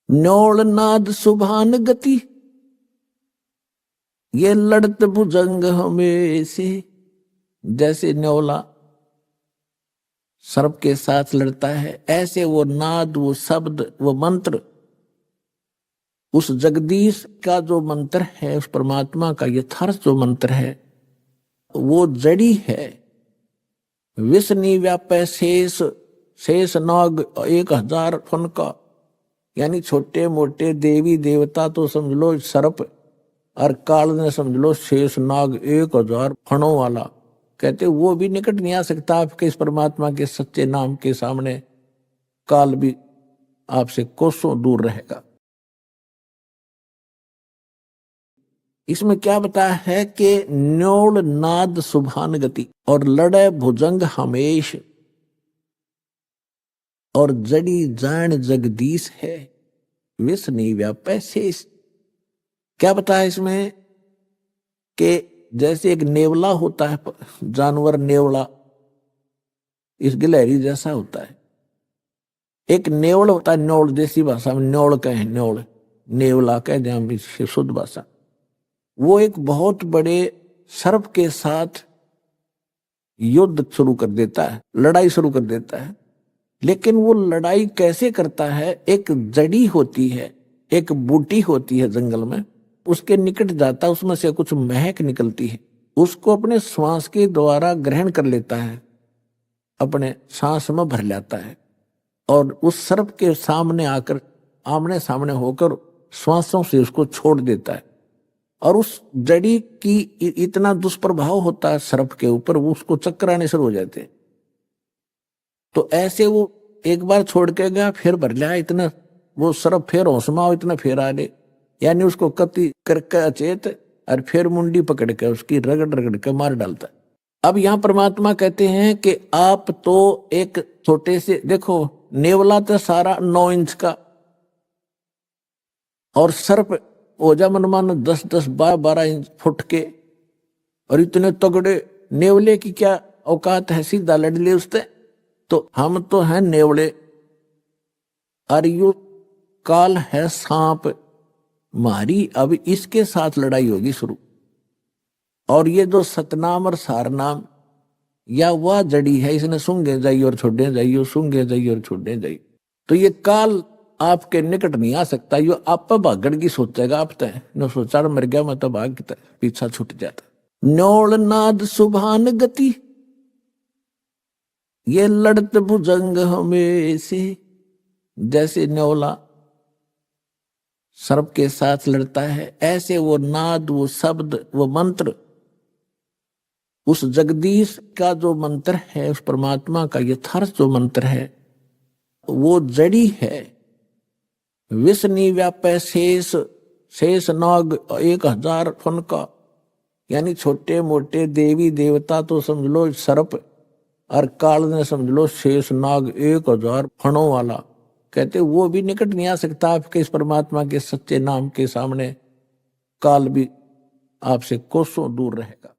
Noel नाद सुभान गति, ये लड़त भुजंग हमेशे। जैसे न्योला सर्प के साथ लड़ता है, ऐसे वो नाद, वो शब्द, वो मंत्र, उस जगदीश का जो मंत्र है, उस परमात्मा का यथार्थ जो मंत्र है, वो जड़ी है। विष निव्यापै शेष, शेष नाग 1000 फन का, यानी छोटे मोटे देवी देवता तो समझ लो सर्प, और काल ने समझ लो शेष नाग 1000 फणों वाला। कहते वो भी निकट नहीं आ सकता आपके इस परमात्मा के सच्चे नाम के सामने। काल भी आपसे कोसों दूर रहेगा। इसमें क्या बताया है कि न्योल नाद सुभान गति, और लड़े भुजंग हमेश, और जड़ी जान जगदीश है, विष नहीं व्यापै शेष। क्या बताया इसमें कि जैसे एक नेवला होता है, जानवर नेवला इस गिलहरी जैसा होता है। एक नेवल होता है, न्योल देसी भाषा में न्योल कहे, न्योल नेवला कह दें हम इसकी शुद्ध भाषा। वो एक बहुत बड़े सर्प के साथ युद्ध शुरू कर देता है, लड़ाई शुरू कर देता है। लेकिन वो लड़ाई कैसे करता है, एक जड़ी होती है, एक बूटी होती है जंगल में, उसके निकट जाता है, उसमें से कुछ महक निकलती है, उसको अपने श्वास के द्वारा ग्रहण कर लेता है, अपने सांस में भर लेता है, और उस सर्प के सामने आकर आमने सामने होकर श्वासों से उसको छोड़ देता है। और उस जड़ी की इतना दुष्प्रभाव होता है सर्प के ऊपर, वो उसको चक्कर आने शुरू हो जाते हैं। तो ऐसे वो एक बार छोड़ के गया, फिर भर लिया, इतना वो सर्प फिर होशमाओ, इतना फिर आ ले, यानी उसको कति करके अचेत, और फिर मुंडी पकड़ के उसकी रगड़ रगड़ के मार डालता है। अब यहां परमात्मा कहते हैं कि आप तो एक छोटे से, देखो नेवला तो सारा 9 इंच का, और सर्प ओजा मनमान 10-10 12 इंच फुट के, और इतने तगड़े नेवले की क्या औकात है, सीधा लड़ ले उससे। तो हम तो हैं नेवले, और यू काल है सांप मारी, अब इसके साथ लड़ाई होगी शुरू। और ये जो सतनाम और सारनाम, या वह जड़ी है, इसने सूंघे जाइए और छोड़े जाइए, सूंघे जाइए और छोड़े जाइए। तो ये काल आपके निकट नहीं आ सकता, यो आप भागण की सोचेगा। आप तय न सोचा मर गया मैं तो भाग, पीछा छूट जाता। न्योल नाद सुभान गति, ये लड़त भुजंग हमेशे। जैसे न्योला सर्प के साथ लड़ता है, ऐसे वो नाद, वो शब्द, वो मंत्र, उस जगदीश का जो मंत्र है, उस परमात्मा का यथार्थ जो मंत्र है, वो जड़ी है। विष निव्यापै शेष, शेष नाग 1000 फन का, यानी छोटे मोटे देवी देवता तो समझ लो सर्प, और काल ने समझ लो शेष नाग 1000 फणों वाला। कहते वो भी निकट नहीं आ सकता आपके इस परमात्मा के सच्चे नाम के सामने। काल भी आपसे कोसों दूर रहेगा।